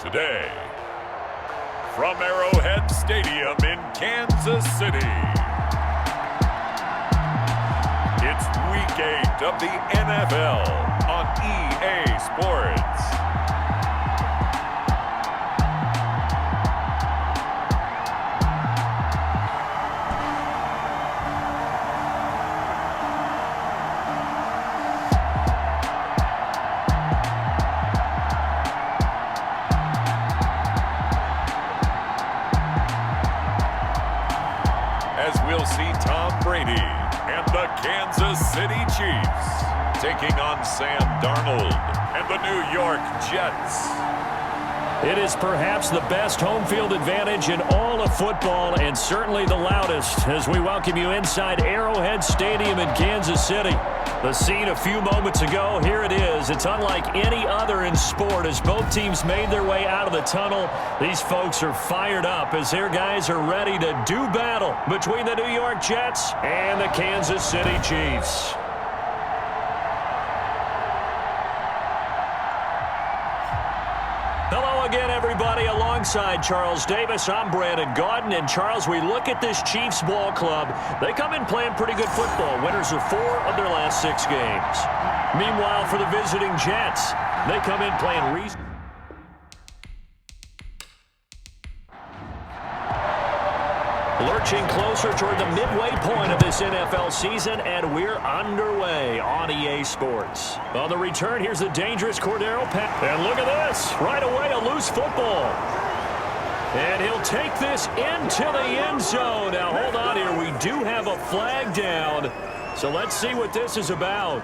Today, from Arrowhead Stadium in Kansas City, it's Week 8 of the NFL on EA Sports. As we'll see Tom Brady and the Kansas City Chiefs taking on Sam Darnold and the New York Jets. It is perhaps the best home field advantage in all of football, and certainly the loudest, as we welcome you inside Arrowhead Stadium in Kansas City. The scene a few moments ago, here it is. It's unlike any other in sport as both teams made their way out of the tunnel. These folks are fired up as their guys are ready to do battle between the New York Jets and the Kansas City Chiefs. Hello again, everybody. Alongside Charles Davis, I'm Brandon Gaudin. And Charles, we look at this Chiefs ball club. They come in playing pretty good football. Winners of 4 of their last 6 games. Meanwhile, for the visiting Jets, they come in playing reasonable. Lurching closer toward the midway point of this NFL season, and we're underway on EA Sports. On the return, here's the dangerous Cordero pass. And look at this. Right away, a loose football. And he'll take this into the end zone. Now, hold on here. We do have a flag down. So let's see what this is about.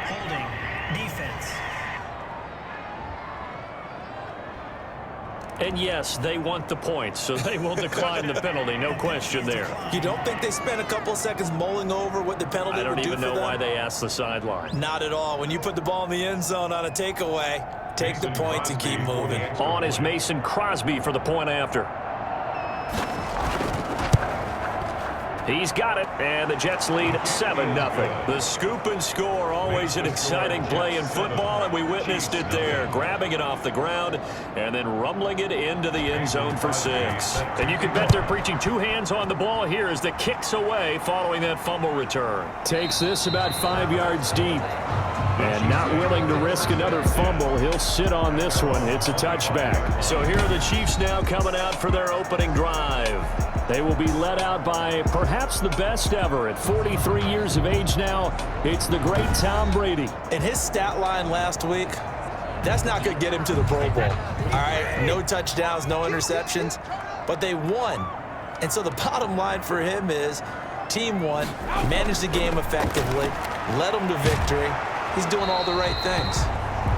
Holding. Defense. And yes, they want the points, so they will decline the penalty. No question there. You don't think they spent a couple of seconds mulling over what the penalty would do for them? I don't even know why they asked the sideline. Not at all. When you put the ball in the end zone on a takeaway, take the points and keep moving. On is Mason Crosby for the point after. He's got it, and the Jets lead 7-0. The scoop and score, always an exciting play in football, and we witnessed it there, grabbing it off the ground and then rumbling it into the end zone for 6. And you can bet they're preaching 2 hands on the ball here as the kick's away following that fumble return. Takes this about 5 yards deep. And not willing to risk another fumble, he'll sit on this one. It's a touchback. So here are the Chiefs now coming out for their opening drive. They will be led out by perhaps the best ever. At 43 years of age now, it's the great Tom Brady. And his stat line last week, that's not going to get him to the Pro Bowl. All right, no touchdowns, no interceptions, but they won. And so the bottom line for him is team won, managed the game effectively, led them to victory. He's doing all the right things.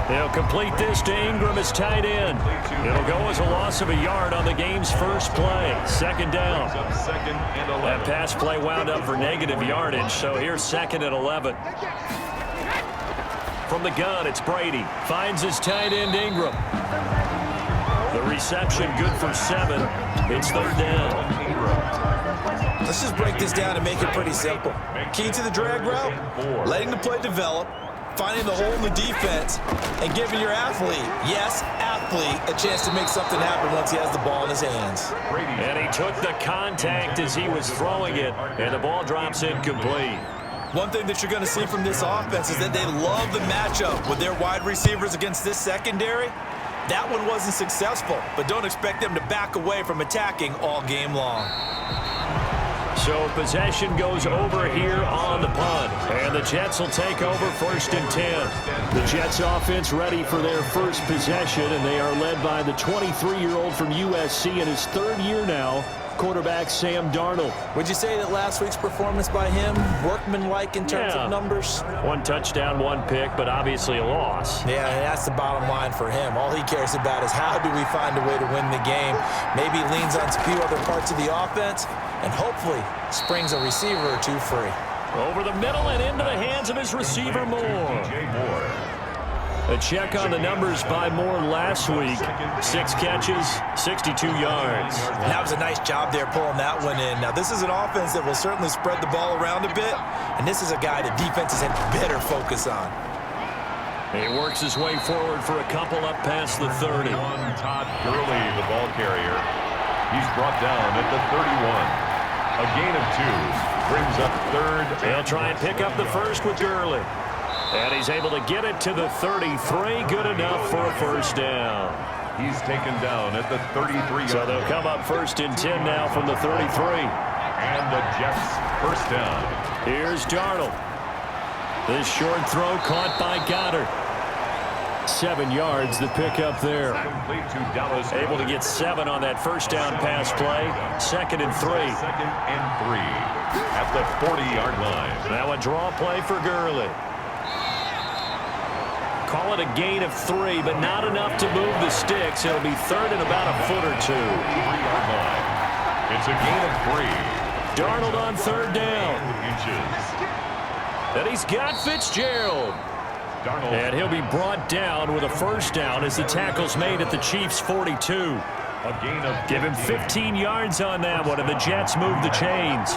They'll complete this to Ingram as tight end. It'll go as a loss of a yard on the game's first play. Second down. That pass play wound up for negative yardage, so here's 2nd and 11. From the gun, it's Brady. Finds his tight end, Ingram. The reception good for 7. It's 3rd down. Let's just break this down and make it pretty simple. Key to the drag route, letting the play develop, finding the hole in the defense, and giving your athlete, yes, athlete, a chance to make something happen once he has the ball in his hands. And he took the contact as he was throwing it, and the ball drops incomplete. One thing that you're going to see from this offense is that they love the matchup with their wide receivers against this secondary. That one wasn't successful, but don't expect them to back away from attacking all game long. So possession goes over here on the punt. And the Jets will take over 1st and 10. The Jets offense ready for their first possession, and they are led by the 23-year-old from USC in his 3rd year now, quarterback Sam Darnold. Would you say that last week's performance by him, workmanlike in terms of numbers? 1 touchdown, 1 pick, but obviously a loss. Yeah, that's the bottom line for him. All he cares about is how do we find a way to win the game. Maybe leans on a few other parts of the offense and hopefully springs a receiver or 2 free. Over the middle and into the hands of his receiver, Moore. A check on the numbers by Moore last week. 6 catches, 62 yards. And that was a nice job there pulling that one in. Now, this is an offense that will certainly spread the ball around a bit, and this is a guy that defenses had better focus on. He works his way forward for a couple up past the 30. Todd Gurley, the ball carrier. He's brought down at the 31. A gain of 2 brings up 3rd. They'll try and pick up the first with Gurley. And he's able to get it to the 33. Good enough for a first down. He's taken down at the 33. So they'll come up 1st and 10 now from the 33. And the Jets first down. Here's Darnold. This short throw caught by Goddard. 7 yards, the pickup there. Able to get 7 on that first down pass play. 2nd and 3. 2nd and 3 at the 40-yard line. Now a draw play for Gurley. Call it a gain of 3, but not enough to move the sticks. It'll be 3rd and about a foot or 2. 3-yard line. It's a gain of 3. Darnold on 3rd down. And he's got Fitzgerald. And he'll be brought down with a first down as the tackle's made at the Chiefs' 42. A gain of Give him 15 yards on that one, and the Jets move the chains.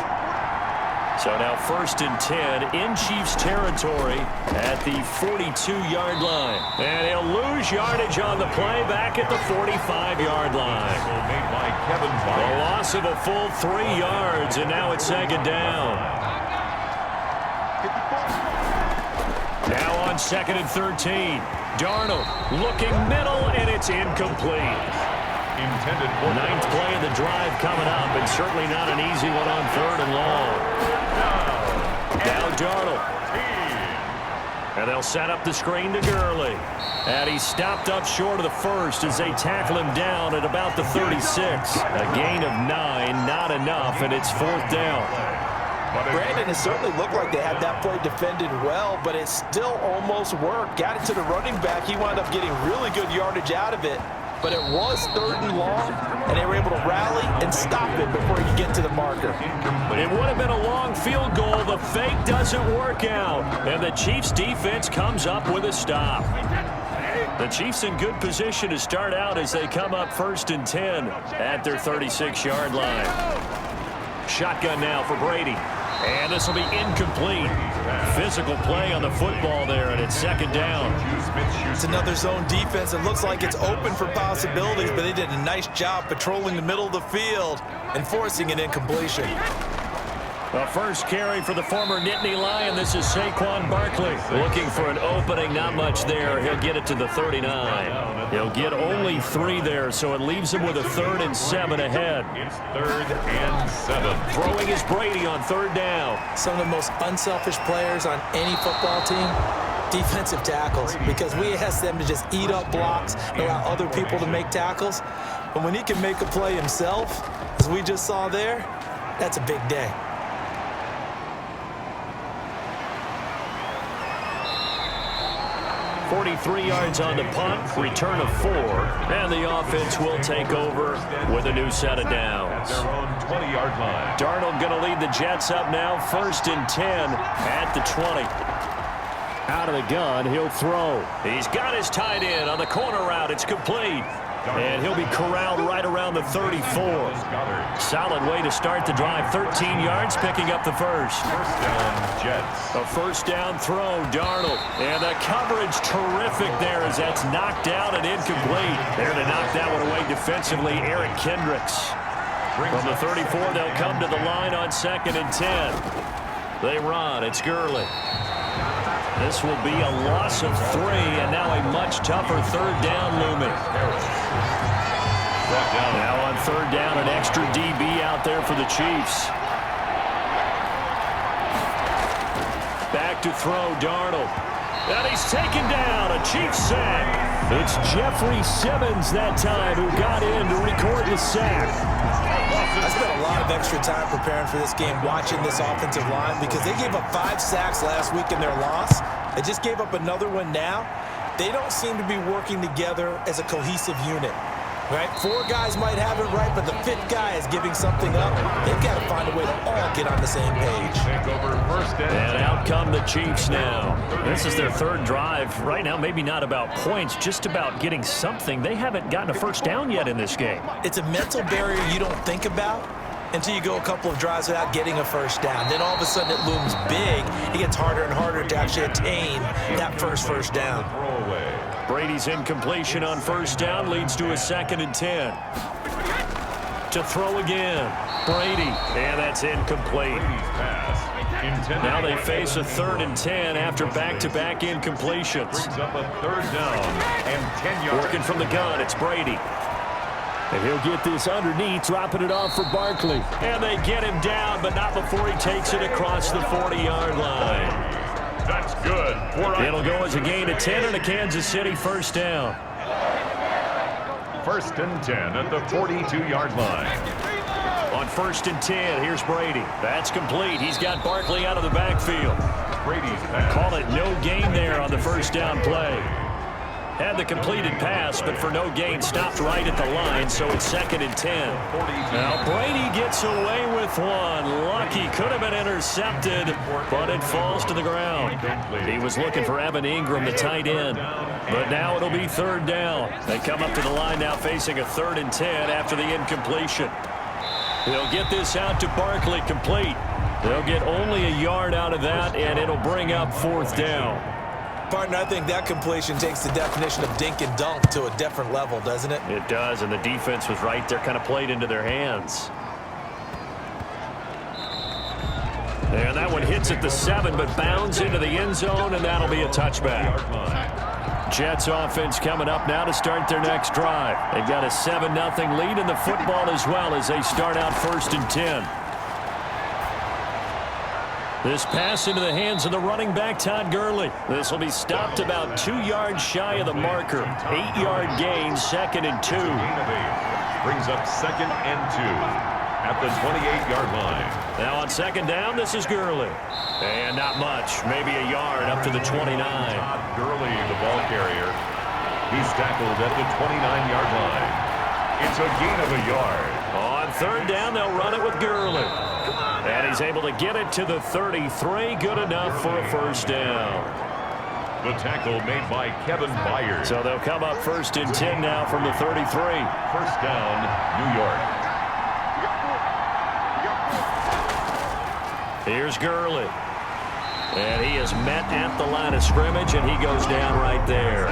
So now 1st and 10 in Chiefs territory at the 42-yard line. And he'll lose yardage on the play back at the 45-yard line. Made by Kevin A loss of a full 3 yards, and now it's 2nd down. Now on 2nd and 13. Darnold looking middle, and it's incomplete. Intended for 9th play of the drive coming up, and certainly not an easy one on 3rd and long. Now Darnold. And they'll set up the screen to Gurley. And he's stopped up short of the first as they tackle him down at about the 36. A gain of 9, not enough, and it's 4th down. Brandon, it certainly looked like they had that play defended well, but it still almost worked. Got it to the running back. He wound up getting really good yardage out of it. But it was 3rd and long, and they were able to rally and stop it before you get to the marker. It would have been a long field goal. The fake doesn't work out, and the Chiefs' defense comes up with a stop. The Chiefs in good position to start out as they come up 1st and 10 at their 36-yard line. Shotgun now for Brady. And this will be incomplete. Physical play on the football there, and it's 2nd down. It's another zone defense. It looks like it's open for possibilities, but they did a nice job patrolling the middle of the field and forcing an incompletion. The first carry for the former Nittany Lion. This is Saquon Barkley. Looking for an opening, not much there. He'll get it to the 39. He'll get only 3 there, so it leaves him with a 3rd and 7 ahead. It's 3rd and 7. Throwing is Brady on 3rd down. Some of the most unselfish players on any football team, defensive tackles, because we ask them to just eat up blocks, allow other people to make tackles. But when he can make a play himself, as we just saw there, that's a big day. 43 yards on the punt, return of 4, and the offense will take over with a new set of downs. Their own 20-yard line. Darnold going to lead the Jets up now, 1st and 10 at the 20. Out of the gun, he'll throw. He's got his tight end on the corner route. It's complete. And he'll be corralled right around the 34. Solid way to start the drive. 13 yards, picking up the first. First down, Jets. A first down throw, Darnold. And the coverage terrific there as that's knocked out and incomplete. There to knock that one away defensively, Eric Kendricks. From the 34, they'll come to the line on 2nd and 10. They run. It's Gurley. This will be a loss of 3, and now a much tougher 3rd down looming. Now on 3rd down, an extra DB out there for the Chiefs. to throw, Darnold. And he's taken down, a Chiefs sack. It's Jeffrey Simmons that time who got in to record the sack. I spent a lot of extra time preparing for this game, watching this offensive line, because they gave up 5 sacks last week in their loss. They just gave up another one now. They don't seem to be working together as a cohesive unit. Right? 4 guys might have it right, but the 5th guy is giving something up. They've got to find a way to all get on the same page. And out come the Chiefs now. This is their 3rd drive. Right now, maybe not about points, just about getting something. They haven't gotten a first down yet in this game. It's a mental barrier you don't think about until you go a couple of drives without getting a first down. Then all of a sudden it looms big. It gets harder and harder to actually attain that first down. Brady's incompletion on first down leads to a 2nd and 10. To throw again. Brady, and that's incomplete. Now they face a 3rd and 10 after back-to-back incompletions. Brings up a 3rd down and 10 yards. Working from the gun, it's Brady. And he'll get this underneath, dropping it off for Barkley. And they get him down, but not before he takes it across the 40-yard line. That's good. It'll go as a gain of 10 and a Kansas City first down. 1st and 10 at the 42-yard line. On 1st and 10, here's Brady. That's complete. He's got Barkley out of the backfield. Brady's pass. Call it no gain there on the first down play. Had the completed pass, but for no gain, stopped right at the line, so it's 2nd and 10. Now Brady gets away with one. Lucky, could have been intercepted, but it falls to the ground. He was looking for Evan Ingram, the tight end, but now it'll be 3rd down. They come up to the line now facing a 3rd and 10 after the incompletion. They'll get this out to Barkley, complete. They'll get only a yard out of that, and it'll bring up 4th down. Partner, I think that completion takes the definition of dink and dunk to a different level, doesn't it? It does, and the defense was right there, kind of played into their hands. And that one hits at the 7, but bounds into the end zone, and that'll be a touchback. Jets offense coming up now to start their next drive. They've got a 7-0 lead in the football as well as they start out 1st and 10. This pass into the hands of the running back, Todd Gurley. This will be stopped about 2 yards shy of the marker. 8-yard gain, 2nd and 2. Brings up 2nd and 2 at the 28-yard line. Now on 2nd down, this is Gurley. And not much, maybe a yard up to the 29. Todd Gurley, the ball carrier. He's tackled at the 29-yard line. It's a gain of a yard. On 3rd down, they'll run it with Gurley. And he's able to get it to the 33. Good enough for a first down. The tackle made by Kevin Byers. So they'll come up 1st and 10 now from the 33. First down, New York. Here's Gurley. And he is met at the line of scrimmage, and he goes down right there.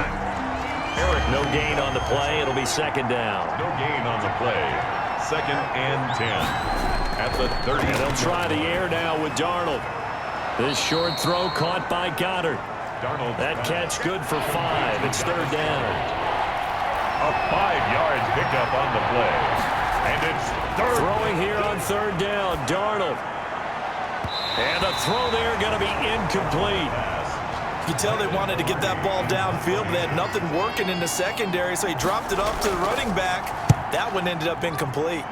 No gain on the play. It'll be 2nd down. No gain on the play. 2nd and 10. At the 30. And they'll try the air now with Darnold. This short throw caught by Goddard. Darnold. That catch good for 5. It's 3rd down. A 5-yard pickup on the play. And it's 3rd. Throwing here on 3rd down, Darnold. And the throw there going to be incomplete. You can tell they wanted to get that ball downfield, but they had nothing working in the secondary, so he dropped it off to the running back. That one ended up incomplete.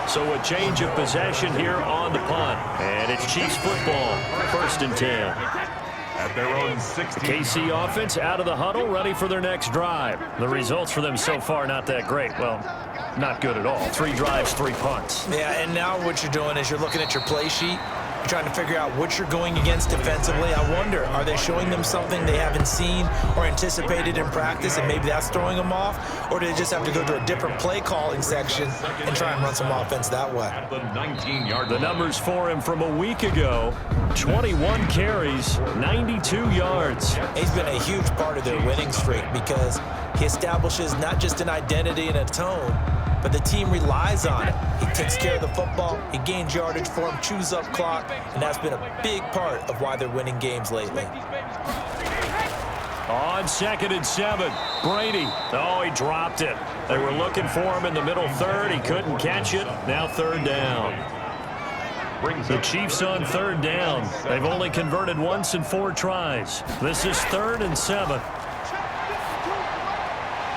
So a change of possession here on the punt. And it's Chiefs football, 1st and 10. At their own 16. KC offense out of the huddle, ready for their next drive. The results for them so far not that great. Well, not good at all. 3 drives, 3 punts. Yeah, and now what you're doing is you're looking at your play sheet. You're trying to figure out what you're going against defensively. I wonder, are they showing them something they haven't seen or anticipated in practice, and maybe that's throwing them off? Or do they just have to go to a different play calling section and try and run some offense that way? At the 19-yard The numbers for him from a week ago, 21 carries, 92 yards. He's been a huge part of their winning streak because he establishes not just an identity and a tone, but the team relies on it. He takes care of the football, he gains yardage for him, chews up clock, and that's been a big part of why they're winning games lately. On 2nd and 7, Brady. Oh, he dropped it. They were looking for him in the middle third. He couldn't catch it. Now 3rd down. The Chiefs on 3rd down. They've only converted once in 4 tries. This is 3rd and 7.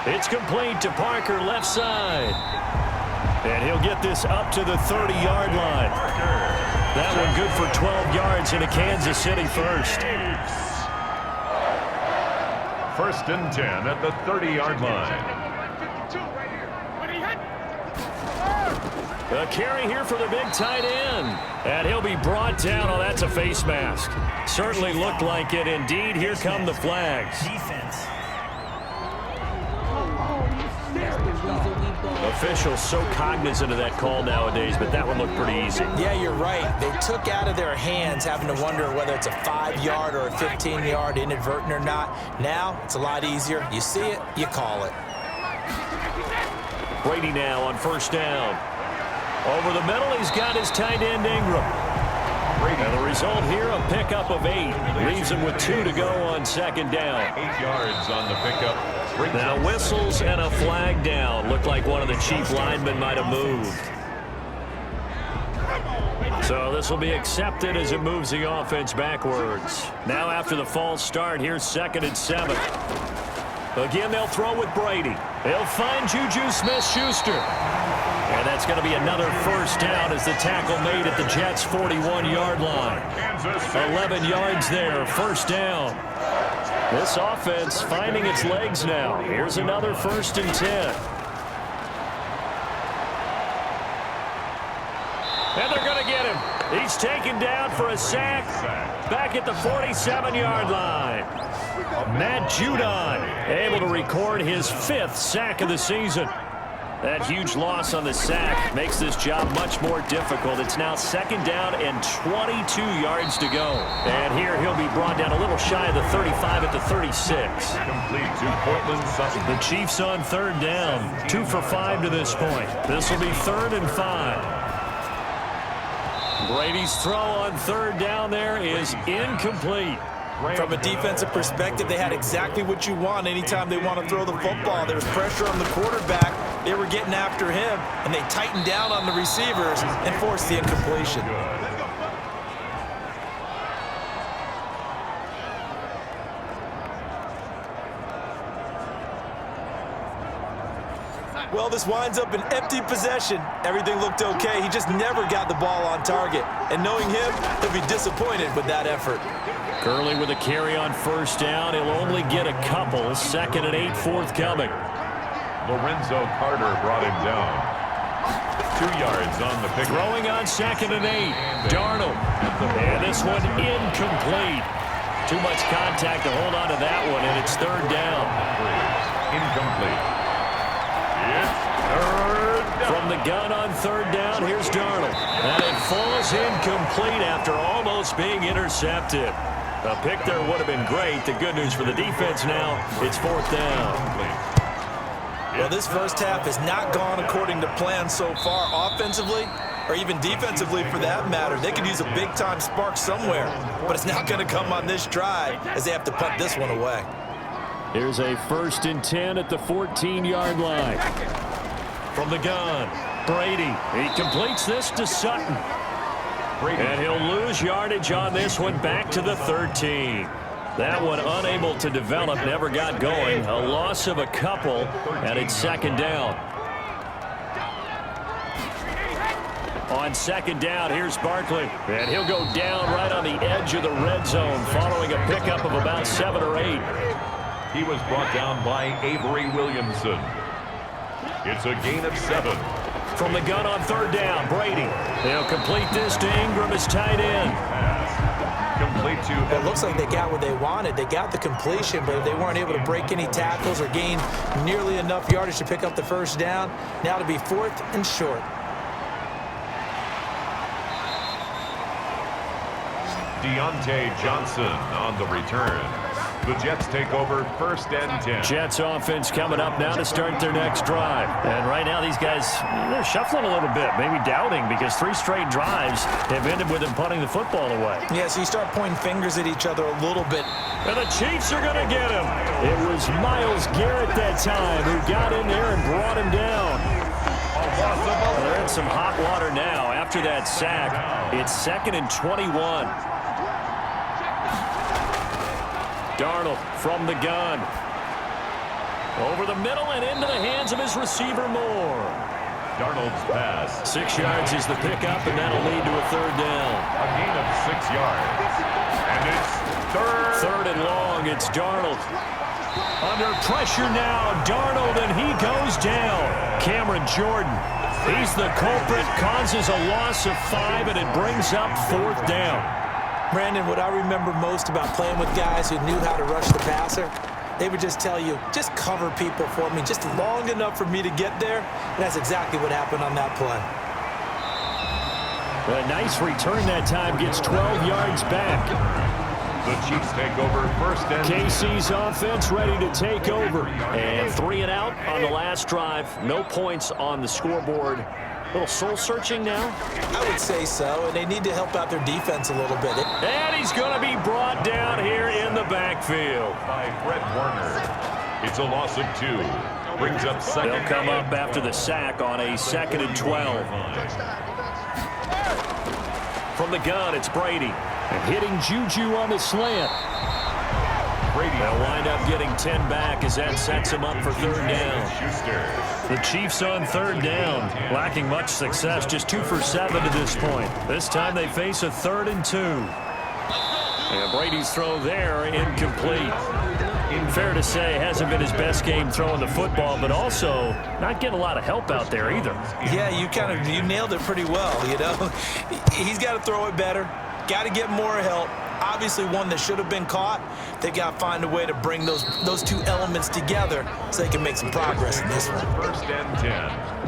It's complete to Parker, left side. And he'll get this up to the 30-yard line. That one good for 12 yards into Kansas City first. 1st and 10 at the 30-yard line. A carry here for the big tight end. And he'll be brought down. Oh, that's a face mask. Certainly looked like it. Indeed, here come the flags. Defense. Officials so cognizant of that call nowadays, but that one looked pretty easy. Yeah, you're right. They took out of their hands having to wonder whether it's a 5-yard or a 15-yard inadvertent or not. Now, it's a lot easier. You see it, you call it. Brady now on 1st down. Over the middle, he's got his tight end Ingram. And the result here, a pickup of 8. Leaves him with 2 to go on 2nd down. 8 yards on the pickup. Now whistles and a flag down. Looked like one of the Chief linemen might have moved. So this will be accepted as it moves the offense backwards. Now after the false start, here's 2nd and 7. Again, they'll throw with Brady. They'll find Juju Smith-Schuster. And that's going to be another 1st down as the tackle made at the Jets' 41-yard line. 11 yards there, 1st down. This offense finding its legs now. Here's another 1st and 10. And they're going to get him. He's taken down for a sack back at the 47-yard line. Matt Judon able to record his 5th sack of the season. That huge loss on the sack makes this job much more difficult. It's now 2nd down and 22 yards to go. And here he'll be brought down a little shy of the 35 at the 36. Complete to Portland Sutton. The Chiefs on 3rd down. 2 for 5 to this point. This will be 3rd and 5. Brady's throw on 3rd down there is incomplete. From a defensive perspective, they had exactly what you want anytime they want to throw the football. There was pressure on the quarterback. They were getting after him, and they tightened down on the receivers and forced the incompletion. Well, this winds up an empty possession. Everything looked okay. He just never got the ball on target. And knowing him, he'll be disappointed with that effort. Gurley with a carry on 1st down. He'll only get a couple. 2nd and 8 forthcoming. Lorenzo Carter brought him down. 2 yards on the pick. Throwing on 2nd and 8. Darnold. And this one incomplete. Too much contact to hold on to that one, and it's 3rd down. Incomplete. It's 3rd down. From the gun on 3rd down, here's Darnold. And it falls incomplete after almost being intercepted. A pick there would have been great. The good news for the defense now, it's 4th down. Well, this first half has not gone according to plan so far offensively or even defensively for that matter. They could use a big-time spark somewhere, but it's not going to come on this drive as they have to punt this one away. Here's a 1st and 10 at the 14-yard line. From the gun, Brady. He completes this to Sutton. And he'll lose yardage on this one back to the 13. That one unable to develop, never got going. A loss of a couple, and it's 2nd down. On 2nd down, here's Barkley. And he'll go down right on the edge of the red zone following a pickup of about 7 or 8. He was brought down by Avery Williamson. It's a gain of 7. From the gun on 3rd down, Brady. They'll complete this to Ingram as tight end. Complete to... It looks like they got what they wanted. They got the completion, but they weren't able to break any tackles or gain nearly enough yardage to pick up the 1st down. Now to be 4th and short. Deontay Johnson on the return. The Jets take over 1st and 10. Jets offense coming up now to start their next drive. And right now these guys, they're shuffling a little bit, maybe doubting, because 3 straight drives have ended with them punting the football away. Yeah, so you start pointing fingers at each other a little bit. And the Chiefs are going to get him. It was Myles Garrett that time who got in there and brought him down. Well, they're in some hot water now after that sack. It's 2nd and 21. Darnold from the gun. Over the middle and into the hands of his receiver Moore. Darnold's pass. 6 yards is the pickup, and that'll lead to a 3rd down. A gain of 6 yards. And it's 3rd and long. It's Darnold. Under pressure now, Darnold, and he goes down. Cameron Jordan. He's the culprit, causes a loss of 5, and it brings up 4th down. Brandon, what I remember most about playing with guys who knew how to rush the passer, they would just tell you, just cover people for me, just long enough for me to get there. And that's exactly what happened on that play. A nice return that time, gets 12 yards back. The Chiefs take over 1st and 10. KC's offense ready to take over. And 3 and out on the last drive. No points on the scoreboard. A little soul-searching now? I would say so, and they need to help out their defense a little bit. And he's going to be brought down here in the backfield. By Fred Warner. It's a loss of 2. Brings up 2nd. They'll come up after the sack on a 2nd and 12. From the gun, it's Brady. And hitting Juju on the slant. They'll wind up getting 10 back as that sets him up for 3rd down. The Chiefs on 3rd down, lacking much success, just 2 for 7 to this point. This time they face a 3rd and 2. And Brady's throw there, incomplete. Fair to say, hasn't been his best game throwing the football, but also not getting a lot of help out there either. Yeah, you nailed it pretty well, you know. He's got to throw it better, got to get more help. Obviously one that should have been caught. They got to find a way to bring those 2 elements together so they can make some progress in this one. 1st and 10.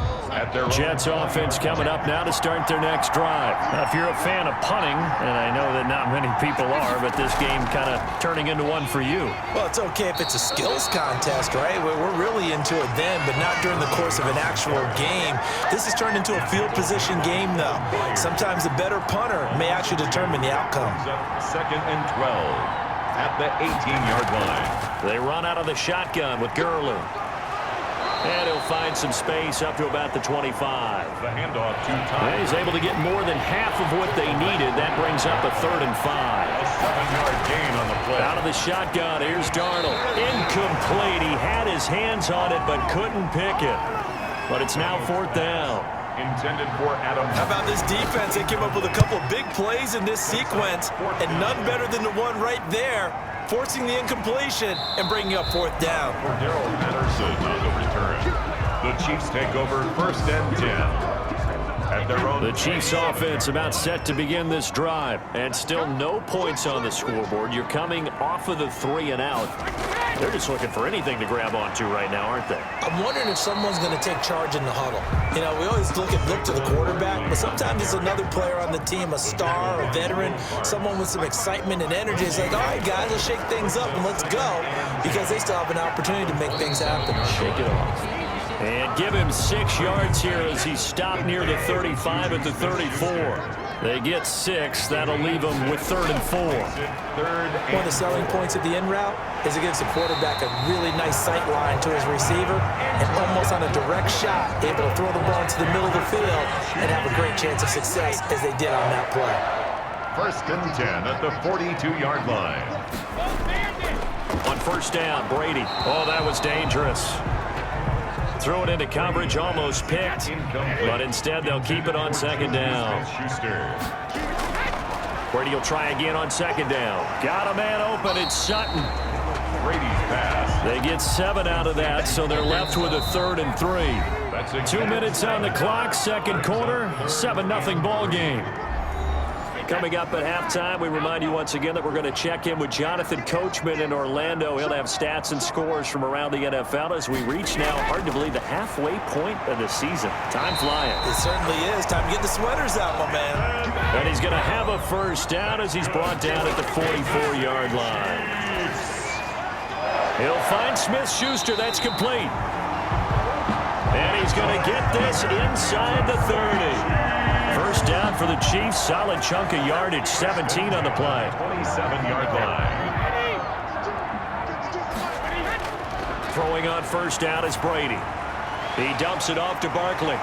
Jets offense coming up now to start their next drive. Now, if you're a fan of punting, and I know that not many people are, but this game kind of turning into one for you. Well, it's okay if it's a skills contest, right? We're really into it then, but not during the course of an actual game. This has turned into a field position game, though. Sometimes the better punter may actually determine the outcome. 2nd and 12 at the 18-yard line. They run out of the shotgun with Gurley. And he'll find some space up to about the 25. The handoff to Todd. He's able to get more than half of what they needed. That brings up a 3rd and 5. A 7-yard gain on the play. Out of the shotgun, here's Darnold. Incomplete. He had his hands on it, but couldn't pick it. But it's now 4th down. Intended for Adam. How about this defense? They came up with a couple of big plays in this sequence, and none better than the one right there, forcing the incompletion and bringing up 4th down. For Darrell Patterson on the return. The Chiefs take over 1st and 10. At their own. The Chiefs offense about set to begin this drive, and still no points on the scoreboard. You're coming off of the 3 and out. They're just looking for anything to grab onto right now, aren't they? I'm wondering if someone's going to take charge in the huddle. You know, we always look to the quarterback, but sometimes it's another player on the team, a star, a veteran, someone with some excitement and energy. It's like, all right, guys, let's shake things up and let's go, because they still have an opportunity to make things happen. Shake it off. And give him 6 yards here as he stopped near the 35 at the 34. They get 6. That'll leave them with 3rd and 4. One of the selling points of the in route is it gives the quarterback a really nice sight line to his receiver and almost on a direct shot, able to throw the ball into the middle of the field and have a great chance of success as they did on that play. 1st and 10 at the 42-yard line. On 1st down, Brady. Oh, that was dangerous. Throw it into coverage, almost picked, but instead they'll keep it on 2nd down. Brady will try again on 2nd down. Got a man open, it's Sutton. Brady's pass. They get 7 out of that, so they're left with a 3rd and 3. 2 minutes on the clock, 2nd quarter, 7-0 ball game. Coming up at halftime, we remind you once again that we're going to check in with Jonathan Coachman in Orlando. He'll have stats and scores from around the NFL as we reach now, hard to believe, the halfway point of the season. Time flying. It certainly is. Time to get the sweaters out, my man. And he's going to have a 1st down as he's brought down at the 44-yard line. He'll find Smith-Schuster. That's complete. And he's going to get this inside the 30. First down for the Chiefs. Solid chunk of yardage. 17 on the play. 27-yard line. Throwing on first down is Brady. He dumps it off to Barkley.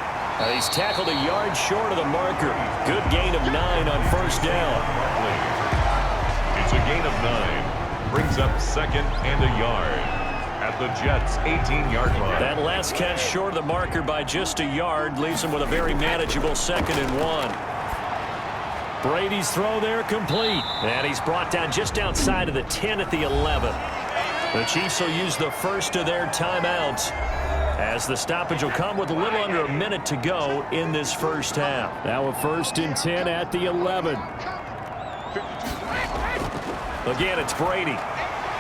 He's tackled a yard short of the marker. Good gain of 9 on first down. It's a gain of 9. Brings up second and a yard at the Jets' 18-yard line. That last catch short of the marker by just a yard leaves him with a very manageable 2nd and 1. Brady's throw there complete. And he's brought down just outside of the 10 at the 11. The Chiefs will use the first of their timeouts, as the stoppage will come with a little under a minute to go in this first half. Now a 1st and 10 at the 11. Again, it's Brady.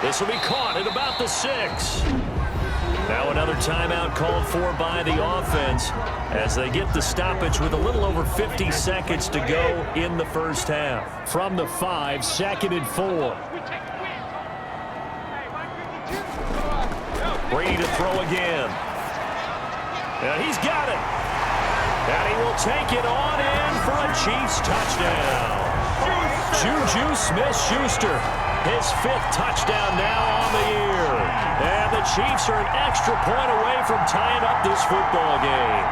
This will be caught at about the 6. Now another timeout called for by the offense as they get the stoppage with a little over 50 seconds to go in the first half. From the 5, 2nd and 4. Brady to throw again. And he's got it. And he will take it on in for a Chiefs touchdown. Juju Smith-Schuster, his 5th touchdown now on the year. And the Chiefs are an extra point away from tying up this football game.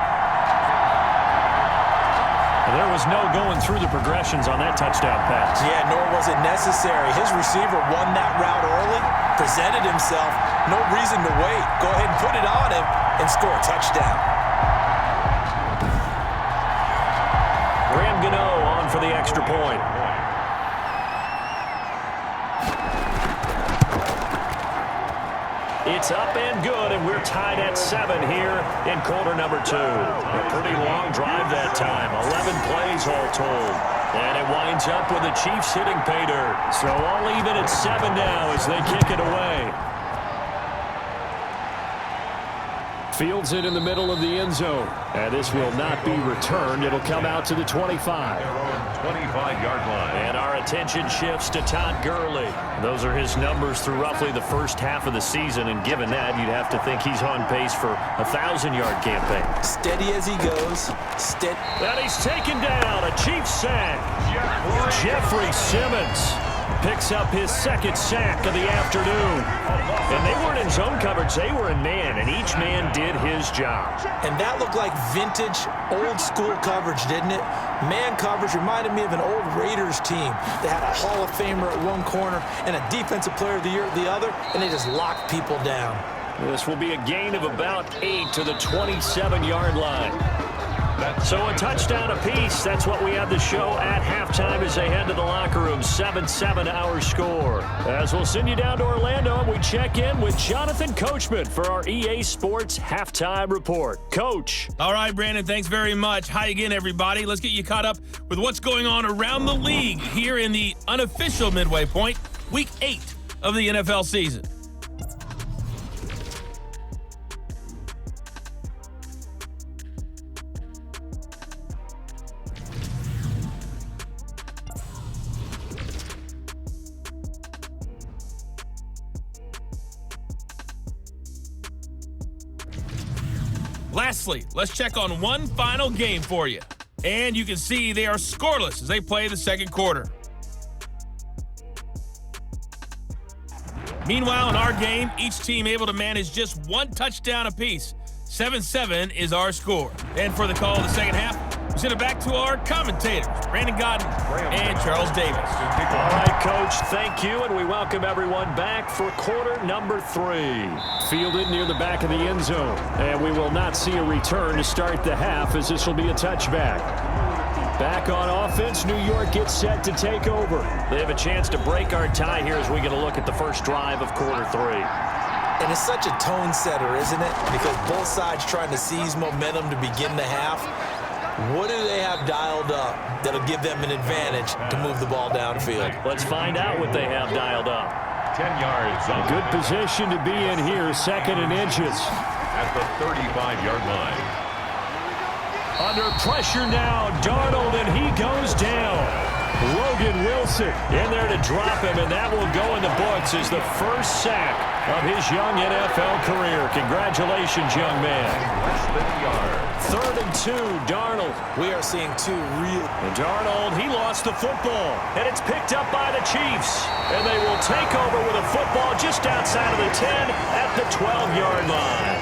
And there was no going through the progressions on that touchdown pass. Yeah, nor was it necessary. His receiver won that route early, presented himself. No reason to wait. Go ahead and put it on him and score a touchdown. Graham Gano on for the extra point. It's up and good, and we're tied at 7 here in quarter number 2. A pretty long drive that time. 11 plays all told. And it winds up with the Chiefs hitting pay dirt. So all even at 7 now as they kick it away. Fields it in the middle of the end zone. And this will not be returned. It'll come out to the 25. 25-yard line. And our attention shifts to Todd Gurley. Those are his numbers through roughly the first half of the season. And given that, you'd have to think he's on pace for a 1,000-yard campaign. Steady as he goes. And he's taken down. A Chiefs sack. Jeffrey Simmons picks up his 2nd sack of the afternoon. And they weren't in zone coverage, they were in man, and each man did his job. And that looked like vintage, old-school coverage, didn't it? Man coverage reminded me of an old Raiders team that had a Hall of Famer at one corner and a Defensive Player of the Year at the other, and they just locked people down. This will be a gain of about 8 to the 27-yard line. So a touchdown apiece. That's what we have the show at halftime as they head to the locker room. 7-7 our score. As we'll send you down to Orlando, and we check in with Jonathan Coachman for our EA Sports Halftime Report. Coach. All right, Brandon, thanks very much. Hi again, everybody. Let's get you caught up with what's going on around the league here in the unofficial midway point, Week 8 of the NFL season. Lastly, let's check on one final game for you. And you can see they are scoreless as they play the second quarter. Meanwhile, in our game, each team able to manage just 1 touchdown apiece. 7-7 is our score. And for the call of the second half, we send it back to our commentators, Brandon Godden and Charles Davis. All right, Coach, thank you, and we welcome everyone back for quarter number 3. Fielded near the back of the end zone, and we will not see a return to start the half as this will be a touchback. Back on offense, New York gets set to take over. They have a chance to break our tie here as we get a look at the first drive of quarter 3. And it's such a tone setter, isn't it? Because both sides trying to seize momentum to begin the half. What do they have dialed up that'll give them an advantage to move the ball downfield? Let's find out what they have dialed up. 10 yards. A good position to be in here, 2nd and inches. At the 35-yard line. Under pressure now, Darnold, and he goes down. Logan Wilson in there to drop him, and that will go in the books as the first sack of his young NFL career. Congratulations, young man. 3rd and 2, Darnold. We are seeing two real... And Darnold, he lost the football, and it's picked up by the Chiefs. And they will take over with a football just outside of the 10 at the 12-yard line.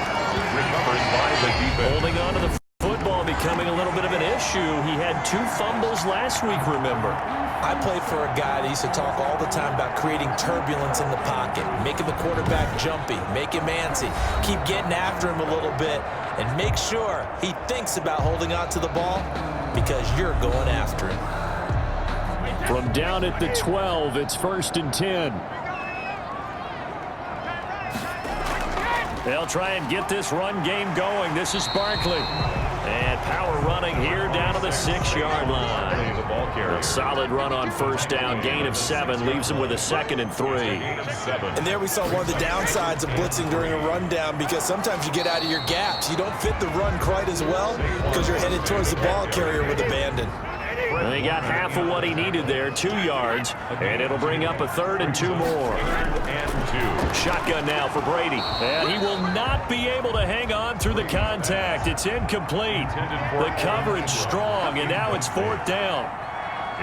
Recovered by the defense. Holding on to the football becoming a little bit of an issue. He had 2 fumbles last week, remember. I played for a guy that used to talk all the time about creating turbulence in the pocket, making the quarterback jumpy, make him antsy, keep getting after him a little bit, and make sure he thinks about holding on to the ball because you're going after him. From down at the 12, it's 1st and 10. They'll try and get this run game going. This is Barkley. And power running here down to the 6-yard line. A solid run on 1st down. Gain of 7 leaves him with a 2nd and 3. And there we saw one of the downsides of blitzing during a rundown because sometimes you get out of your gaps. You don't fit the run quite as well because you're headed towards the ball carrier with abandon. And he got half of what he needed there, 2 yards, and it'll bring up a 3rd and 2 more. Shotgun now for Brady, and he will not be able to hang on through the contact. It's incomplete. The coverage strong, and now it's 4th down.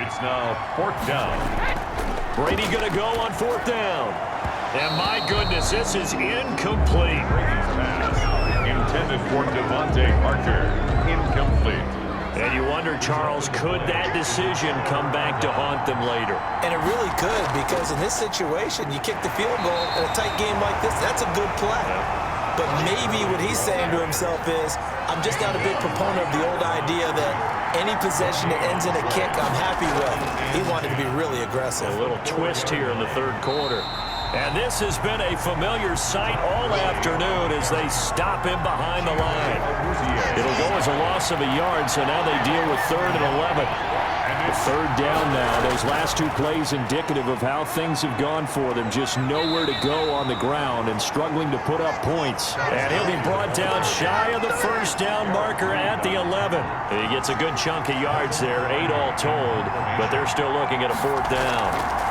It's now 4th down. Brady going to go on 4th down. And my goodness, this is incomplete. Brady's pass intended for Devontae Parker. Incomplete. And you wonder, Charles, could that decision come back to haunt them later? And it really could, because in this situation, you kick the field goal in a tight game like this, that's a good play. But maybe what he's saying to himself is, I'm just not a big proponent of the old idea that any possession that ends in a kick, I'm happy with. He wanted to be really aggressive. A little twist here in the 3rd quarter. And this has been a familiar sight all afternoon as they stop him behind the line. It'll go as a loss of a yard, so now they deal with 3rd and 11. The 3rd down now. Those last 2 plays indicative of how things have gone for them. Just nowhere to go on the ground and struggling to put up points. And he'll be brought down shy of the 1st down marker at the 11. He gets a good chunk of yards there, 8 all told, but they're still looking at a 4th down.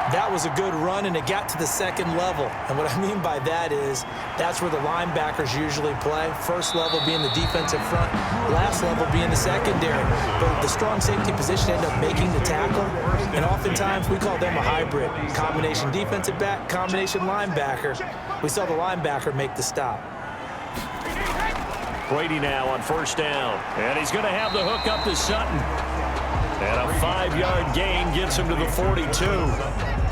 That was a good run, and it got to the 2nd level. And what I mean by that is that's where the linebackers usually play. First level being the defensive front, last level being the secondary. But the strong safety position ended up making the tackle, and oftentimes we call them a hybrid. Combination defensive back, combination linebacker. We saw the linebacker make the stop. Brady now on 1st down, and he's going to have the hook up to Sutton. And a 5-yard gain gets him to the 42.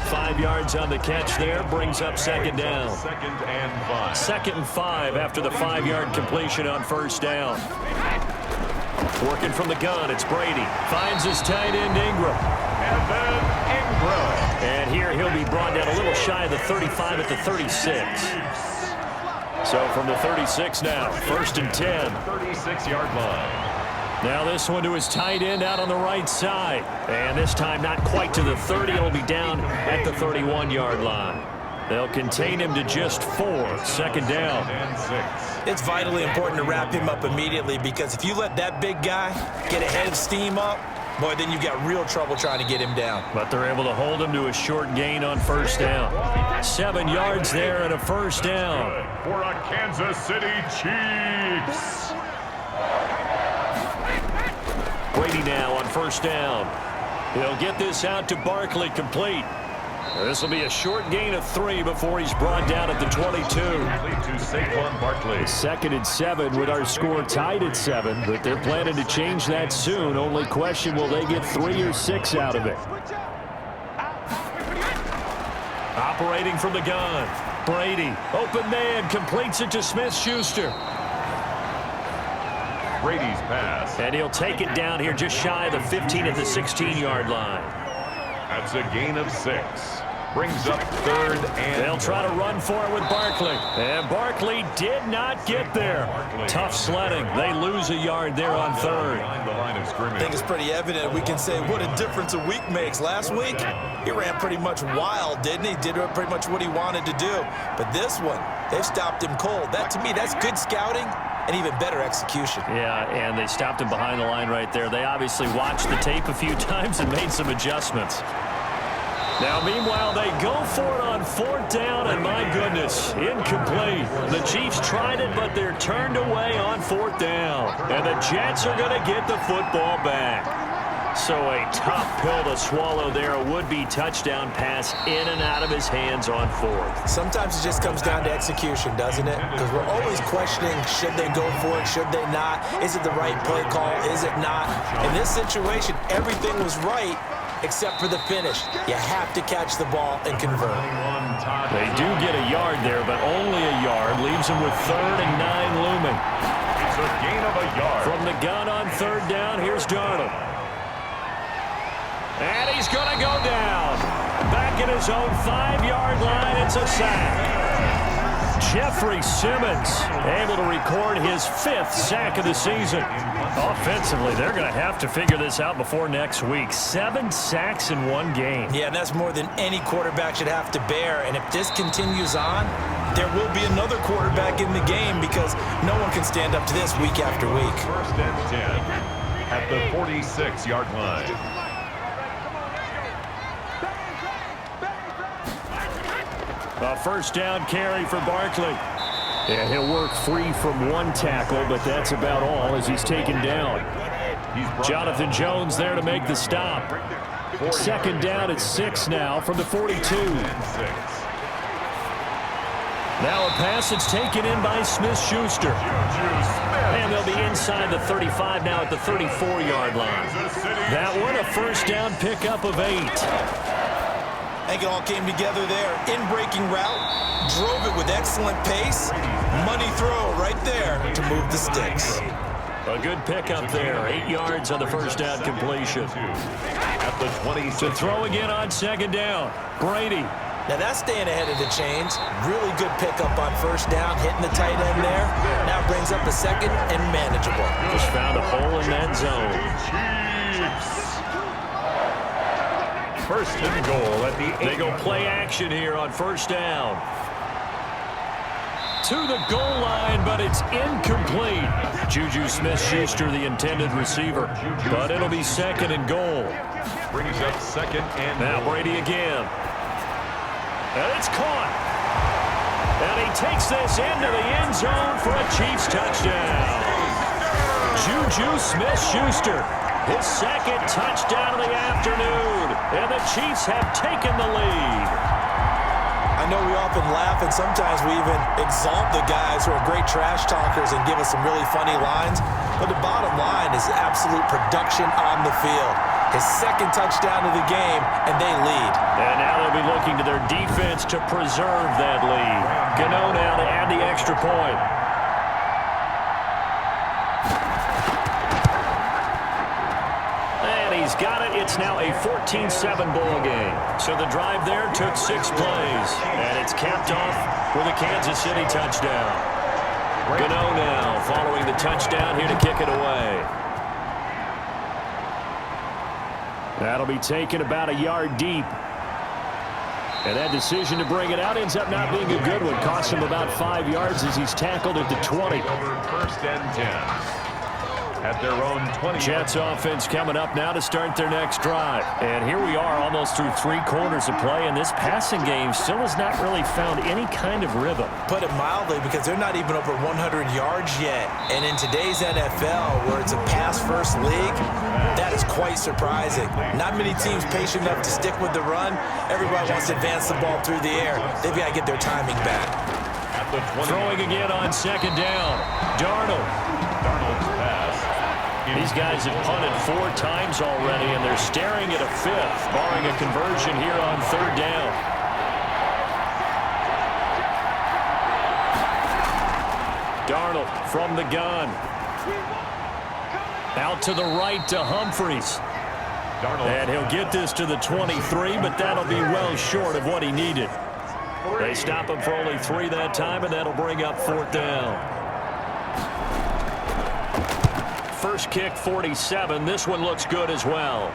5 yards on the catch there, brings up 2nd down. 2nd and 5. 2nd and 5 after the 5-yard completion on 1st down. Working from the gun, it's Brady. Finds his tight end, Ingram. And then Ingram. And here he'll be brought down a little shy of the 35 at the 36. So from the 36 now, 1st and 10. 36-yard line. Now this one to his tight end out on the right side. And this time not quite to the 30. It'll be down at the 31-yard line. They'll contain him to just 4. 2nd down. And 6. It's vitally important to wrap him up immediately because if you let that big guy get ahead of steam up, boy, then you've got real trouble trying to get him down. But they're able to hold him to a short gain on 1st down. 7 yards there and a 1st down. For a Kansas City Chiefs. Brady now on 1st down. He'll get this out to Barkley, complete. This will be a short gain of 3 before he's brought down at the 22. To Saquon Barkley. 2nd and 7 with our score tied at 7, but they're planning to change that soon. Only question, will they get 3 or 6 out of it? Operating from the gun. Brady, open man, completes it to Smith-Schuster. Brady's pass. And he'll take it down here just shy of the 15 at the 16-yard line. That's a gain of 6. Brings up third and they'll try to run for it with Barkley. And Barkley did not get there. Tough sledding. They lose a yard there on third. I think it's pretty evident. We can say what a difference a week makes. Last week, he ran pretty much wild, didn't he? Did pretty much what he wanted to do. But this one, they've stopped him cold. That, to me, that's good scouting and even better execution. Yeah, and they stopped him behind the line right there. They obviously watched the tape a few times and made some adjustments. Now, meanwhile, they go for it on fourth down, and my goodness, incomplete. The Chiefs tried it, but they're turned away on fourth down. And the Jets are going to get the football back. So a tough pill to swallow there. A would-be touchdown pass in and out of his hands on fourth. Sometimes it just comes down to execution, doesn't it? Because we're always questioning, should they go for it, should they not? Is it the right play call, is it not? In this situation, everything was right, except for the finish. You have to catch the ball and convert. They do get a yard there, but only a yard. Leaves them with 3rd and 9 looming. It's a gain of a yard. From the gun on third down, here's Darnold. And he's going to go down. Back at his own 5-yard line, it's a sack. Jeffrey Simmons able to record his 5th sack of the season. Offensively, they're going to have to figure this out before next week. 7 sacks in one game. Yeah, and that's more than any quarterback should have to bear. And if this continues on, there will be another quarterback in the game because no one can stand up to this week after week. 1st and 10 at the 46-yard line. A first down carry for Barkley. And he'll work free from one tackle, but that's about all as he's taken down. Jonathan Jones there to make the stop. 2nd down at 6 now from the 42. Now a pass that's taken in by Smith-Schuster. And they'll be inside the 35 now at the 34-yard line. That one a first down pickup of 8. I think it all came together there. In-breaking route, drove it with excellent pace. Money throw right there to move the sticks. A good pickup there. 8 yards on the first down completion. At the 20. To throw again on 2nd down. Brady. Now that's staying ahead of the chains. Really good pickup on first down, hitting the tight end there. Now brings up a 2nd and manageable. Just found a hole in that zone. Chiefs. 1st and goal at the 8. They go play action here on first down. To the goal line, but it's incomplete. Juju Smith-Schuster, the intended receiver. But it'll be 2nd and goal. Brings up 2nd and now Brady again. And it's caught. And he takes this into the end zone for a Chiefs touchdown. Juju Smith-Schuster. His 2nd touchdown of the afternoon, and the Chiefs have taken the lead. I know we often laugh, and sometimes we even exalt the guys who are great trash talkers and give us some really funny lines, but the bottom line is absolute production on the field. His 2nd touchdown of the game, and they lead. And now they'll be looking to their defense to preserve that lead. Gano now to add the extra point. He's got it. It's now a 14-7 ball game. So the drive there took 6 plays. And it's capped off with a Kansas City touchdown. Gano now following the touchdown here to kick it away. That'll be taken about a yard deep. And that decision to bring it out ends up not being a good one. Costs him about 5 yards as he's tackled at the 20. 1st and 10. At their own 20. Jets offense coming up now to start their next drive. And here we are almost through 3 quarters of play, and this passing game still has not really found any kind of rhythm. Put it mildly, because they're not even over 100 yards yet. And in today's NFL, where it's a pass-first league, that is quite surprising. Not many teams patient enough to stick with the run. Everybody wants to advance the ball through the air. They've got to get their timing back. Throwing again on 2nd down. Darnold's pass. These guys have punted 4 times already, and they're staring at a 5th, barring a conversion here on 3rd down. Darnold from the gun. Out to the right to Humphries. And he'll get this to the 23, but that'll be well short of what he needed. They stop him for only 3 that time, and that'll bring up 4th down. First kick, 47. This one looks good as well.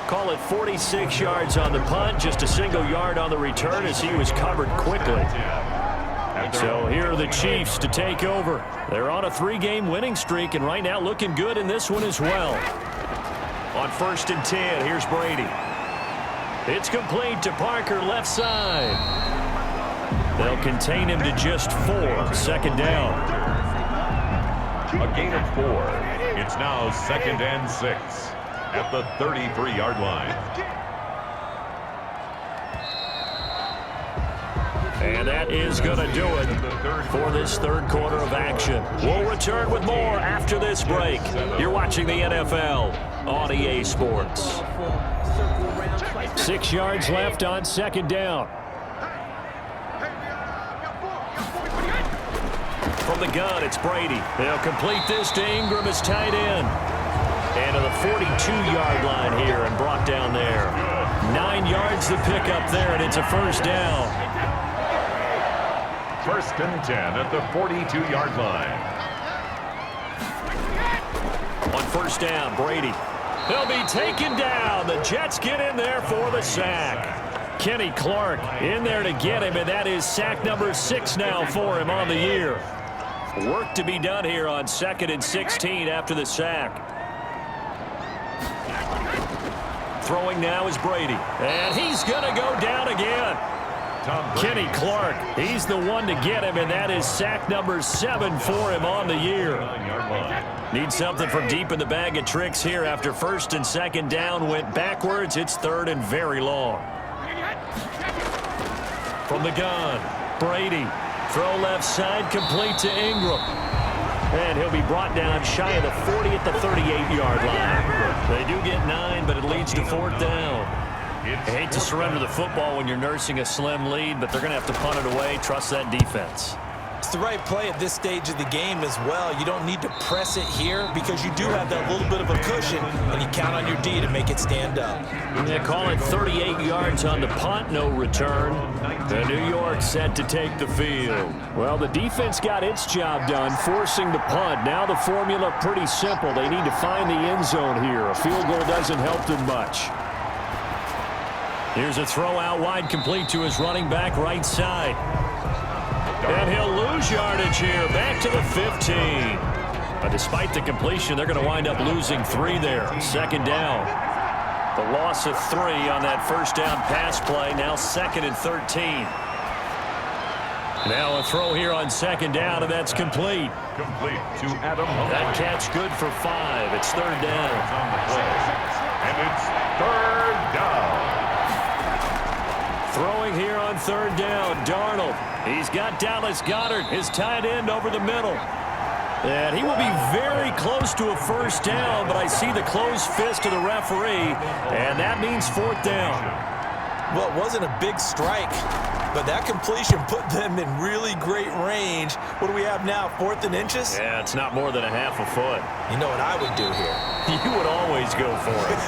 Call it 46 yards on the punt, just a single yard on the return as he was covered quickly. So here are the Chiefs to take over. They're on a 3-game winning streak, and right now looking good in this one as well. On 1st and 10, here's Brady. It's complete to Parker, left side. They'll contain him to just 4. 2nd down. A gain of 4. It's now 2nd and 6 at the 33-yard line. And that is going to do it for this 3rd quarter of action. We'll return with more after this break. You're watching the NFL on EA Sports. 6 yards left on 2nd down. From the gun, it's Brady. They'll complete this to Ingram as tight end. And to the 42-yard line here and brought down there. 9 yards to pick up there, and it's a 1st down. 1st and 10 at the 42-yard line. On 1st down, Brady. He'll be taken down. The Jets get in there for the sack. Kenny Clark in there to get him, and that is sack number 6 now for him on the year. Work to be done here on 2nd and 16 after the sack. Throwing now is Brady, and he's going to go down again. Kenny Clark, he's the one to get him, and that is sack number 7 for him on the year. Need something from deep in the bag of tricks here after 1st and 2nd down went backwards. It's 3rd and very long. From the gun, Brady. Throw left side, complete to Ingram. And he'll be brought down shy of the 40 at the 38-yard line. They do get 9, but it leads to 4th down. I hate to surrender the football when you're nursing a slim lead, but they're going to have to punt it away. Trust that defense. It's the right play at this stage of the game as well. You don't need to press it here because you do have that little bit of a cushion, and you count on your D to make it stand up. They call it 38 yards on the punt, no return. The New York set to take the field. Well, the defense got its job done, forcing the punt. Now the formula pretty simple. They need to find the end zone here. A field goal doesn't help them much. Here's a throw out wide, complete to his running back right side. And he'll lose yardage here, back to the 15. But despite the completion, they're going to wind up losing 3 there. 2nd down. The loss of 3 on that 1st down pass play. Now 2nd and 13. Now a throw here on 2nd down, and that's complete. Complete to Adam. That catch good for 5. It's 3rd down. And it's 3rd down. Throwing here on 3rd down, Darnold. He's got Dallas Goedert, his tight end, over the middle. And he will be very close to a 1st down, but I see the closed fist of the referee, and that means 4th down. Well, it wasn't a big strike, but that completion put them in really great range. What do we have now, 4th and inches? Yeah, it's not more than a half a foot. You know what I would do here? You would always go for it.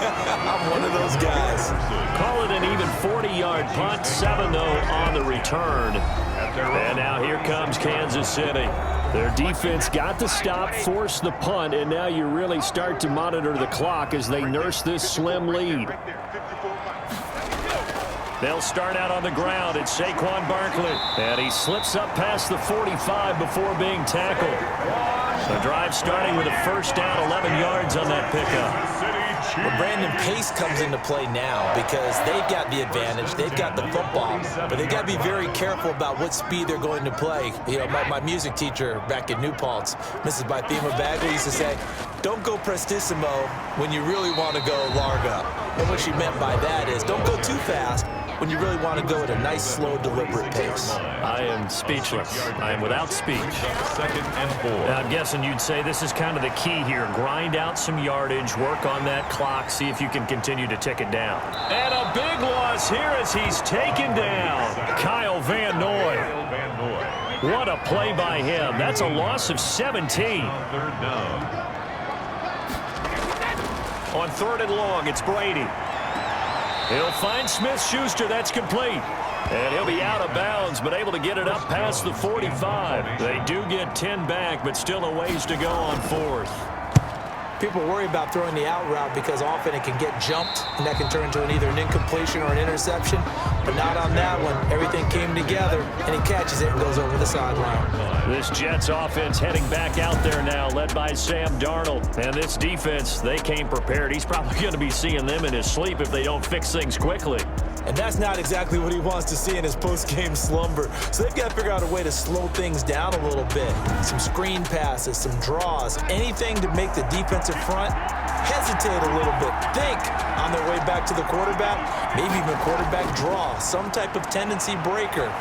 I'm one of those guys. Call it an even 40-yard punt, 7 though on the return. And now here comes Kansas City. Their defense got the stop, forced the punt, and now you really start to monitor the clock as they nurse this slim lead. They'll start out on the ground. It's Saquon Barkley. And he slips up past the 45 before being tackled. The drive starting with a 1st down, 11 yards on that pickup. Well, Brandon, pace comes into play now because they've got the advantage. They've got the football, but they've got to be very careful about what speed they're going to play. You know, my music teacher back in New Paltz, Mrs. Bythema Bagley, used to say, don't go prestissimo when you really want to go larga. And what she meant by that is don't go too fast when you really want to go at a nice, slow, deliberate pace. I am speechless. I am without speech. 2nd and 4. Now, I'm guessing you'd say this is kind of the key here. Grind out some yardage, work on that clock, see if you can continue to tick it down. And a big loss here as he's taken down. Kyle Van Noy. What a play by him. That's a loss of 17. 3rd down. on 3rd and long. It's Brady. He'll find Smith-Schuster. That's complete. And he'll be out of bounds, but able to get it up past the 45. They do get 10 back, but still a ways to go on 4th. People worry about throwing the out route because often it can get jumped, and that can turn into either an incompletion or an interception. But not on that one. Everything came together, and he catches it and goes over the sideline. This Jets offense heading back out there now, led by Sam Darnold. And this defense, they came prepared. He's probably going to be seeing them in his sleep if they don't fix things quickly. And that's not exactly what he wants to see in his post-game slumber. So they've got to figure out a way to slow things down a little bit. Some screen passes, some draws, anything to make the defensive front hesitate a little bit. Think on their way back to the quarterback, maybe even quarterback draw, some type of tendency breaker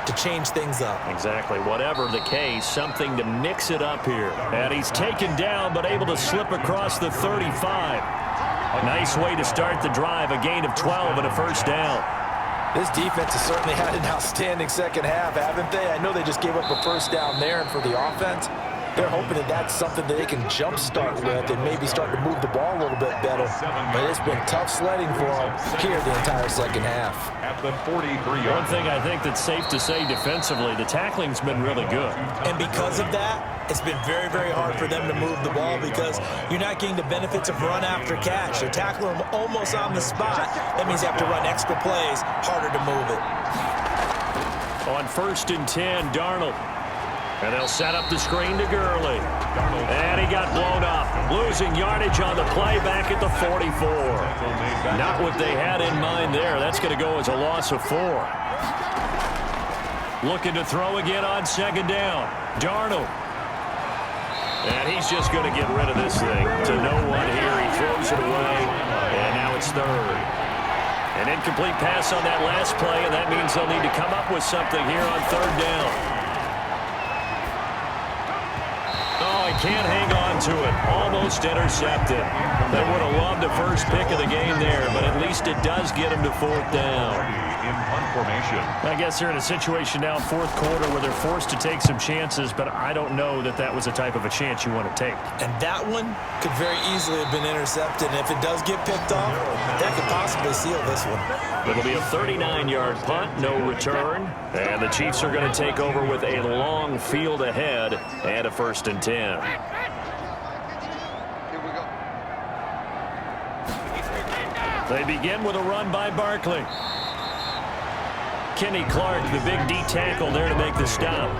to change things up. Exactly. Whatever the case, something to mix it up here. And he's taken down, but able to slip across the 35. A nice way to start the drive, a gain of 12 and a first down. This defense has certainly had an outstanding second half, haven't they? I know they just gave up a first down there, and for the offense, they're hoping that that's something that they can jumpstart with and maybe start to move the ball a little bit better. But it's been tough sledding for them here the entire second half. At the 43-yard. One thing I think that's safe to say defensively, the tackling's been really good. And because of that, it's been very, very hard for them to move the ball because you're not getting the benefits of run after catch. You're tackling them almost on the spot. That means you have to run extra plays, harder to move it. On 1st and 10, Darnold. And they'll set up the screen to Gurley. And he got blown up. Losing yardage on the play back at the 44. Not what they had in mind there. That's going to go as a loss of 4. Looking to throw again on 2nd down. Darnold. And he's just going to get rid of this thing to no one here. He throws it away. And now it's 3rd. An incomplete pass on that last play, and that means they'll need to come up with something here on 3rd down. Can't hang on to it. Almost intercepted. They would have loved the first pick of the game there, but at least it does get them to 4th down. In punt formation. I guess they're in a situation now, 4th quarter, where they're forced to take some chances, but I don't know that that was the type of a chance you want to take. And that one could very easily have been intercepted, and if it does get picked off, that could possibly seal this one. It'll be a 39-yard punt, no return, and the Chiefs are going to take over with a long field ahead and a 1st and 10. They begin with a run by Barkley. Kenny Clark, the big D tackle there to make the stop.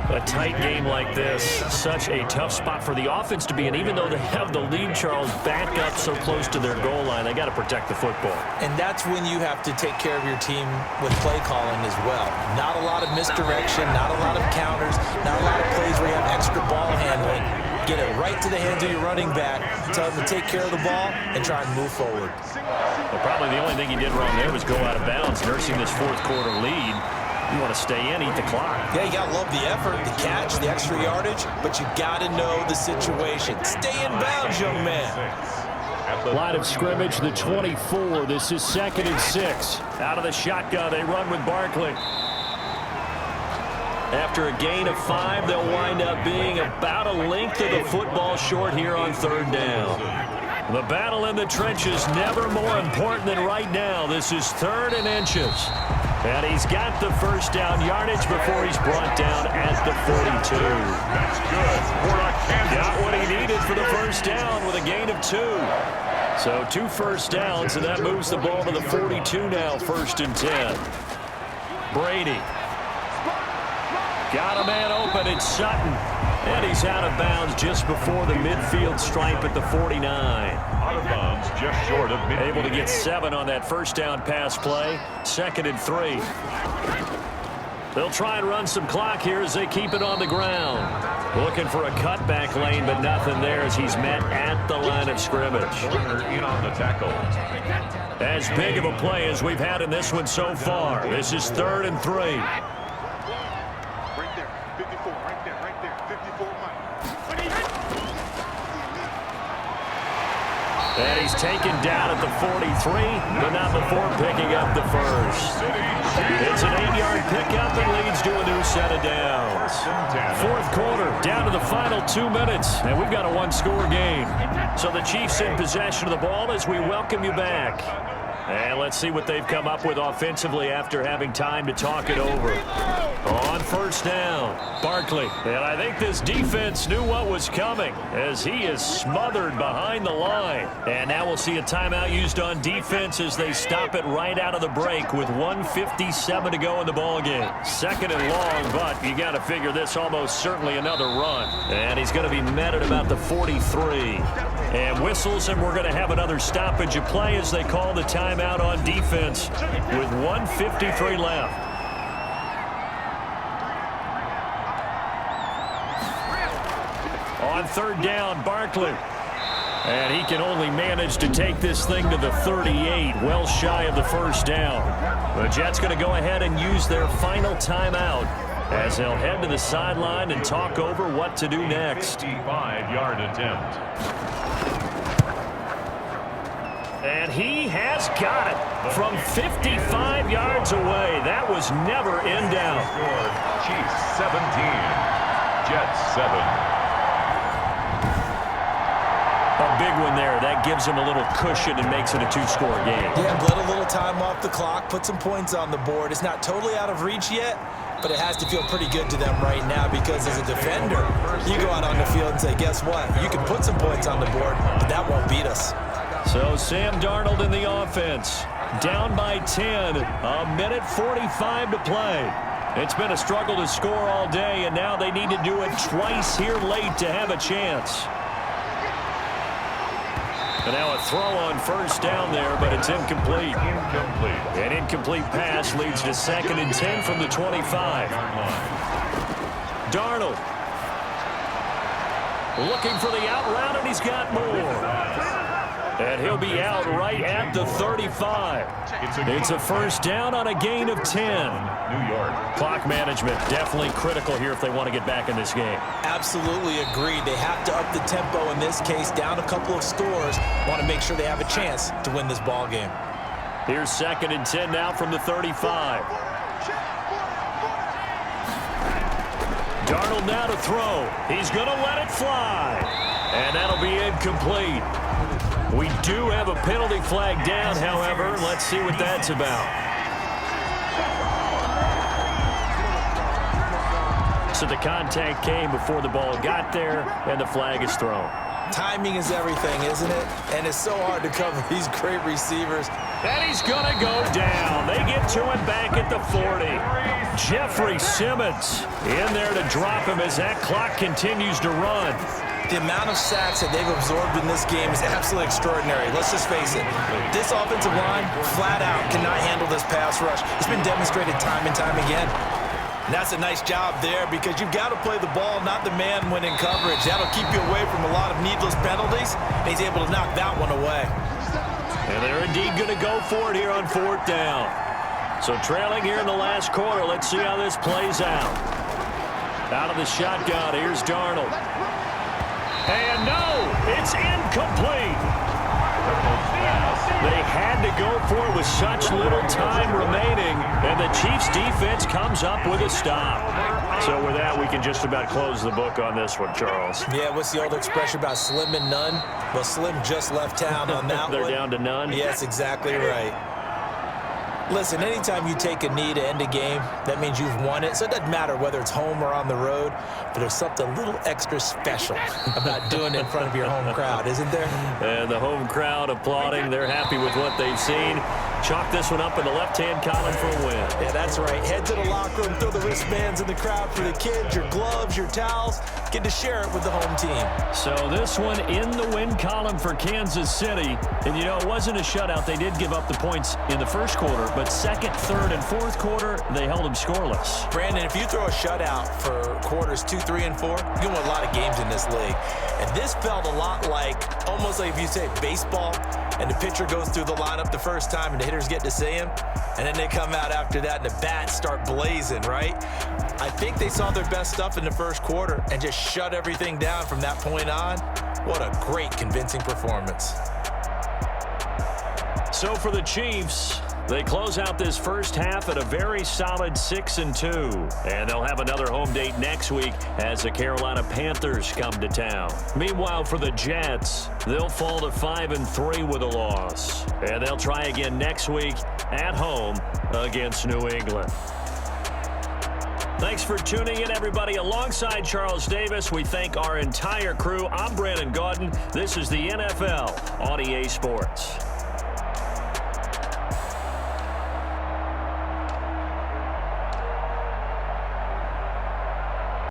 A tight game like this, such a tough spot for the offense to be in. Even though they have the lead, Charles, back up so close to their goal line, they got to protect the football. And that's when you have to take care of your team with play calling as well. Not a lot of misdirection, not a lot of counters, not a lot of plays where you have extra ball handling. Get it right to the hands of your running back, tell him to take care of the ball, and try and move forward. Well, probably the only thing he did wrong there was go out of bounds, nursing this 4th quarter lead. You want to stay in, eat the clock. Yeah, you got to love the effort, the catch, the extra yardage, but you got to know the situation. Stay in bounds, young man. Line of scrimmage, the 24. This is 2nd and 6. Out of the shotgun, they run with Barkley. After a gain of 5, they'll wind up being about a length of the football short here on 3rd down. The battle in the trenches, never more important than right now. This is 3rd and inches. And he's got the first down yardage before he's brought down at the 42. That's good for a Kansas. Got what he needed for the first down with a gain of 2. So 2 first downs, and that moves the ball to the 42 now, 1st and 10. Brady. Got a man open, it's Sutton. And he's out of bounds just before the midfield stripe at the 49. Out of bounds, just short of midfield. Able to get 7 on that first down pass play. 2nd and 3. They'll try and run some clock here as they keep it on the ground. Looking for a cutback lane, but nothing there as he's met at the line of scrimmage. Runner in on the tackle. As big of a play as we've had in this one so far. This is 3rd and 3. And he's taken down at the 43, but not before picking up the first. It's an 8-yard pickup and leads to a new set of downs. 4th quarter, Down to the final 2 minutes, and we've got a one-score game. So the Chiefs in possession of the ball as we welcome you back. And let's see what they've come up with offensively after having time to talk it over. On first down, Barkley. And I think this defense knew what was coming as he is smothered behind the line. And now we'll see a timeout used on defense as they stop it right out of the break with 1:57 to go in the ballgame. Second and long, but you got to figure this almost certainly another run. And he's going to be met at about the 43. And whistles, and we're going to have another stoppage of play as they call the timeout on defense with 1:53 left. On third down, Barkley. And he can only manage to take this thing to the 38, well shy of the first down. The Jets going to go ahead and use their final timeout as they'll head to the sideline and talk over what to do next. 55-yard attempt. And he has got it from 55 yards away. That was never in doubt. Chiefs 17, Jets 7. A big one there. That gives him a little cushion and makes it a two-score game. Yeah, let a little time off the clock, put some points on the board. It's not totally out of reach yet, but it has to feel pretty good to them right now because as a defender, you go out on the field and say, guess what? You can put some points on the board, but that won't beat us. So Sam Darnold in the offense. Down by 10. A minute 45 to play. It's been a struggle to score all day, and now they need to do it twice here late to have a chance. And now a throw on first down there, but it's incomplete. An incomplete pass leads to 2nd and 10 from the 25. Darnold looking for the out route, and he's got more. And he'll be out right at the 35. It's a first down on a gain of 10. New York. Clock management definitely critical here if they want to get back in this game. Absolutely agreed. They have to up the tempo in this case, down a couple of scores. Want to make sure they have a chance to win this ball game. Here's 2nd and 10 now from the 35. Darnold now to throw. He's going to let it fly. And that'll be incomplete. We do have a penalty flag down, however. Let's see what that's about. So the contact came before the ball got there, and the flag is thrown. Timing is everything, isn't it? And it's so hard to cover these great receivers. And he's going to go down. They get to him back at the 40. Jeffrey Simmons in there to drop him as that clock continues to run. The amount of sacks that they've absorbed in this game is absolutely extraordinary. Let's just face it. This offensive line, flat out, cannot handle this pass rush. It's been demonstrated time and time again. And that's a nice job there because you've got to play the ball, not the man when in coverage. That'll keep you away from a lot of needless penalties. And he's able to knock that one away. And they're indeed going to go for it here on 4th down. So trailing here in the last quarter. Let's see how this plays out. Out of the shotgun, here's Darnold. And no, it's incomplete. They had to go for it with such little time remaining, and the Chiefs defense comes up with a stop. So with that, we can just about close the book on this one, Charles. Yeah, what's the old expression about slim and none? Well, Slim just left town on that They're one. down to none? Yes, exactly right. Listen, anytime you take a knee to end a game, that means you've won it. So it doesn't matter whether it's home or on the road, but there's something a little extra special about doing it in front of your home crowd, isn't there? And the home crowd applauding. They're happy with what they've seen. Chalk this one up in the left-hand column for a win. Yeah, that's right. Head to the locker room, throw the wristbands in the crowd for the kids, your gloves, your towels. Get to share it with the home team. So this one in the win column for Kansas City. And, you know, it wasn't a shutout. They did give up the points in the first quarter, but second, third, and fourth quarter, they held them scoreless. Brandon, if you throw a shutout for quarters 2, 3, and 4, you win a lot of games in this league. And this felt a lot like, almost like if you say baseball, and the pitcher goes through the lineup the first time and the hitters get to see him, and then they come out after that and the bats start blazing, right? I think they saw their best stuff in the first quarter and just shut everything down from that point on. What a great, convincing performance. So for the Chiefs, They close out this first half at a very solid 6-2. And they'll have another home date next week as the Carolina Panthers come to town. Meanwhile, for the Jets, they'll fall to 5-3 with a loss. And they'll try again next week at home against New England. Thanks for tuning in, everybody. Alongside Charles Davis, we thank our entire crew. I'm Brandon Gaudin. This is the NFL on EA Sports.